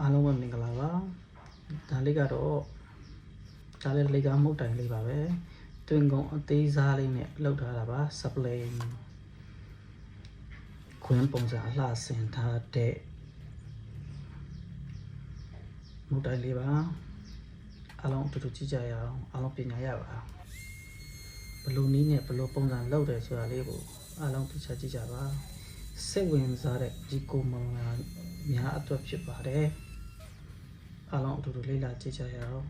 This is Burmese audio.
အားလုံးပဲမင်္ဂလာပါဒါလေးကတော့ဒါလေးလေးကမုတ်တိုင်လေးပါပဲတွင်ကုံအသေးစားလေးနဲ့လောက်ထားတာပါ supply ခွင်းပုံစံအလှဆင်ထားတဲ့မုတ်တိုင်လေးပါအားလုံးအတူတူကြည့်ကြရအောင်အားလုံးပညာရပါဘယ်လိုနည်းနဲ့ဘယ်လိုပုံစံလောက်တယ်ဆိုတာလေးကိုအားလုံးသိချကြည့်ကြပါစိတ်ဝင်စားတဲ့ဒီကိုမောင်များအတွက်ဖြစ်ပါတယ်အားလုံးအတူတူလေ့လာကြည့်ကြရအောင်